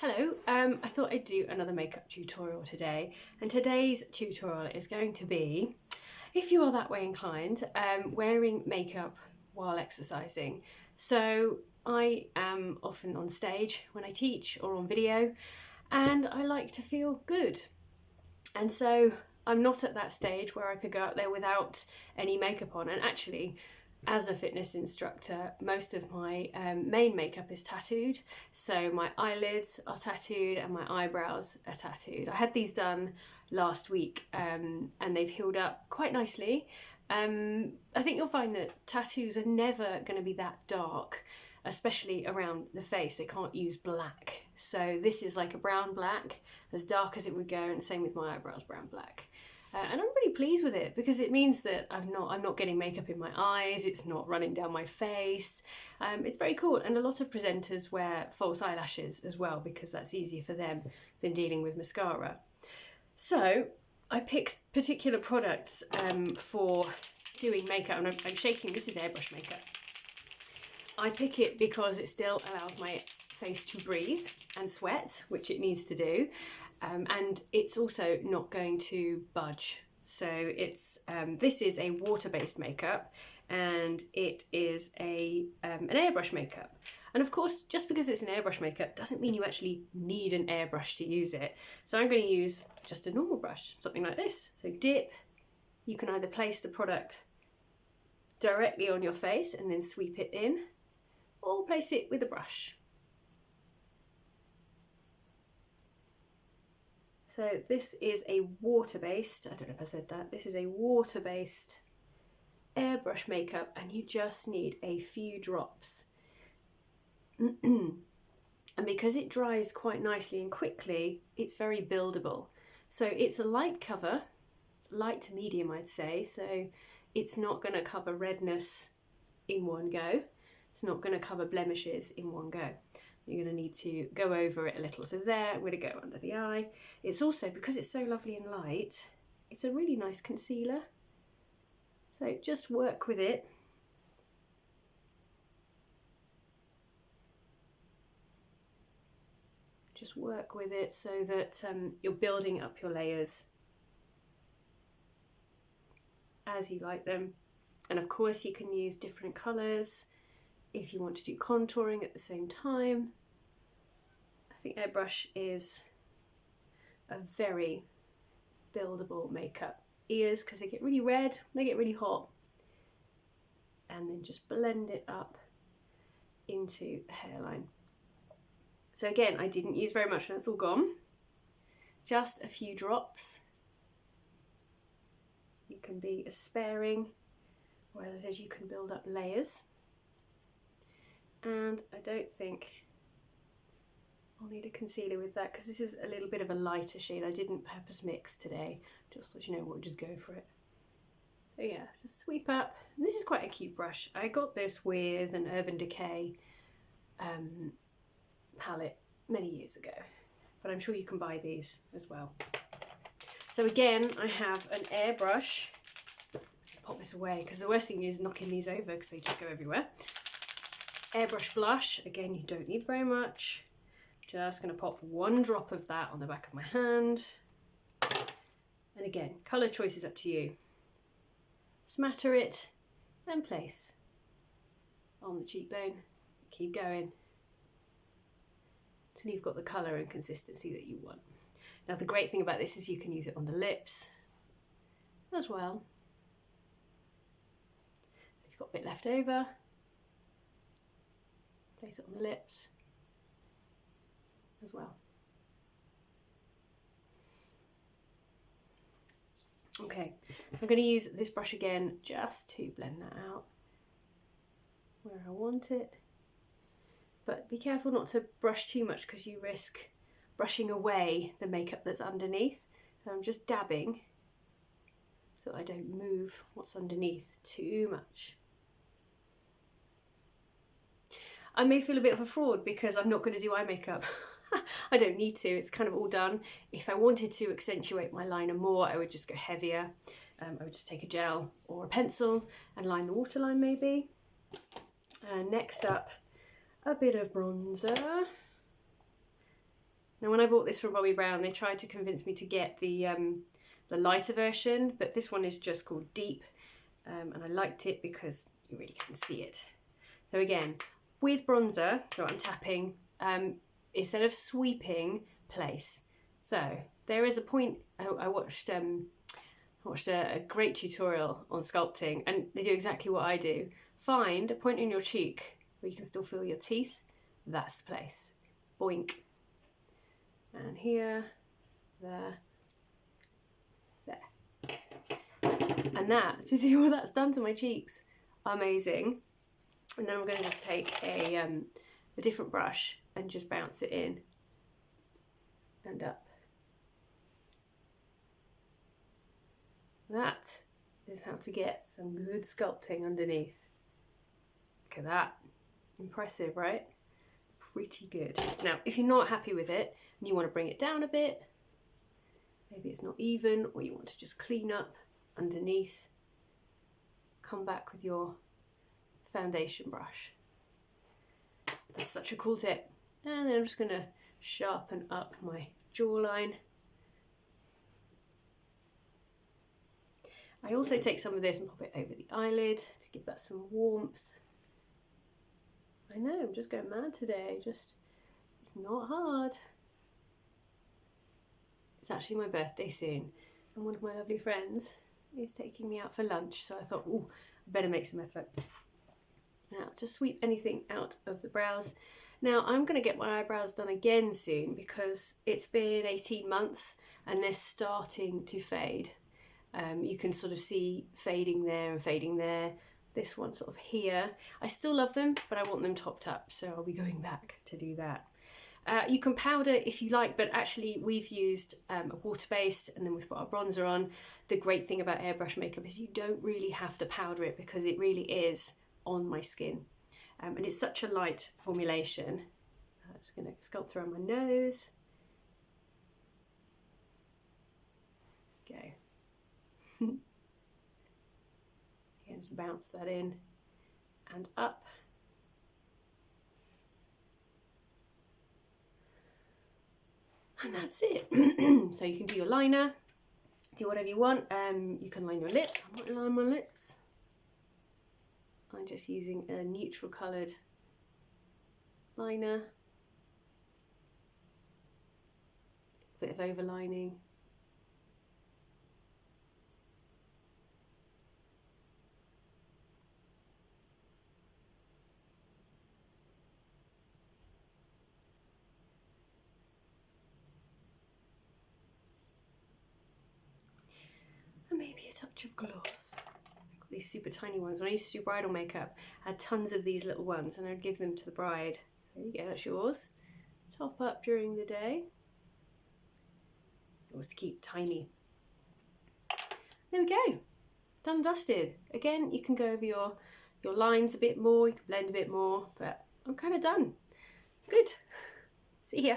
Hello, I thought I'd do another makeup tutorial today, and today's tutorial is going to be, if you are that way inclined, wearing makeup while exercising. So I am often on stage when I teach or on video, and I like to feel good. And so I'm not at that stage where I could go out there without any makeup on, and actually, as a fitness instructor, most of my main makeup is tattooed. So my eyelids are tattooed and my eyebrows are tattooed. I had these done last week and they've healed up quite nicely. I think you'll find that tattoos are never going to be that dark, especially around the face. They can't use black. So this is like a brown black, as dark as it would go, and same with my eyebrows, brown black. And I'm really pleased with it because it means that I'm not getting makeup in my eyes, it's not running down my face. It's very cool, and a lot of presenters wear false eyelashes as well because that's easier for them than dealing with mascara. So I picked particular products for doing makeup, and I'm shaking. This is airbrush makeup. I pick it because it still allows my face to breathe and sweat, which it needs to do. And it's also not going to budge. So it's this is a water-based makeup, and it is an airbrush makeup. And of course, just because it's an airbrush makeup doesn't mean you actually need an airbrush to use it. So I'm going to use just a normal brush, something like this. So dip, you can either place the product directly on your face and then sweep it in, or place it with a brush. So this is a water-based, I don't know if I said that, this is a water-based airbrush makeup, and you just need a few drops. And because it dries quite nicely and quickly, it's very buildable. So it's a light cover, light to medium I'd say, so it's not going to cover redness in one go. It's not going to cover blemishes in one go. You're going to need to go over it a little. So there, I'm going to go under the eye. It's also, because it's so lovely and light, it's a really nice concealer. So just work with it. Just work with it so that you're building up your layers as you like them. And of course you can use different colours if you want to do contouring at the same time. I think airbrush is a very buildable makeup. Ears, because they get really red, they get really hot. And then just blend it up into the hairline. So again, I didn't use very much and it's all gone. Just a few drops. You can be as sparing, or as I said, you can build up layers. And I don't think I'll need a concealer with that because this is a little bit of a lighter shade. I didn't purpose mix today, just so you know what, just go for it. So yeah, just sweep up. And this is quite a cute brush. I got this with an Urban Decay palette many years ago, but I'm sure you can buy these as well. So again, I have an airbrush. Pop this away because the worst thing is knocking these over because they just go everywhere. Airbrush Blush, again, you don't need very much. Just going to pop one drop of that on the back of my hand. And again, colour choice is up to you. Smatter it and place on the cheekbone. Keep going until you've got the colour and consistency that you want. Now the great thing about this is you can use it on the lips as well. If you've got a bit left over, place it on the lips as well. Okay, I'm going to use this brush again just to blend that out where I want it. But be careful not to brush too much because you risk brushing away the makeup that's underneath. So I'm just dabbing so I don't move what's underneath too much. I may feel a bit of a fraud because I'm not going to do eye makeup. I don't need to, it's kind of all done. If I wanted to accentuate my liner more, I would just go heavier. I would just take a gel or a pencil and line the waterline maybe. And next up, a bit of bronzer. Now when I bought this from Bobbi Brown, they tried to convince me to get the lighter version, but this one is just called Deep, and I liked it because you really can see it. So again, with bronzer, so I'm tapping, instead of sweeping, place. So there is a point, I watched a great tutorial on sculpting, and they do exactly what I do. Find a point in your cheek where you can still feel your teeth. That's the place. Boink. And here, there, there. And that, do you see what that's done to my cheeks? Amazing. And then I'm going to just take a different brush and just bounce it in and up. That is how to get some good sculpting underneath. Look at that. Impressive, right? Pretty good. Now, if you're not happy with it and you want to bring it down a bit, maybe it's not even, or you want to just clean up underneath, come back with your foundation brush. That's such a cool tip. And then I'm just going to sharpen up my jawline. I also take some of this and pop it over the eyelid to give that some warmth. I know, I'm just going mad today. It's not hard. It's actually my birthday soon, and one of my lovely friends is taking me out for lunch, so I thought, ooh, I better make some effort. Now, just sweep anything out of the brows. Now, I'm going to get my eyebrows done again soon because it's been 18 months and they're starting to fade. You can sort of see fading there and fading there. This one sort of here. I still love them, but I want them topped up, so I'll be going back to do that. You can powder if you like, but actually we've used a water-based and then we've put our bronzer on. The great thing about airbrush makeup is you don't really have to powder it because it really is on my skin. And it's such a light formulation. I'm just going to sculpt around my nose. Go. Again, just bounce that in and up. And that's it. So you can do your liner, do whatever you want. You can line your lips. I might line my lips. I'm just using a neutral coloured liner. A bit of overlining. And maybe a touch of gloss. These super tiny ones. When I used to do bridal makeup, I had tons of these little ones and I'd give them to the bride. There you go, that's yours. Top up during the day. It was to keep tiny. There we go. Done and dusted. Again, you can go over your lines a bit more, you can blend a bit more, but I'm kind of done. Good. See ya.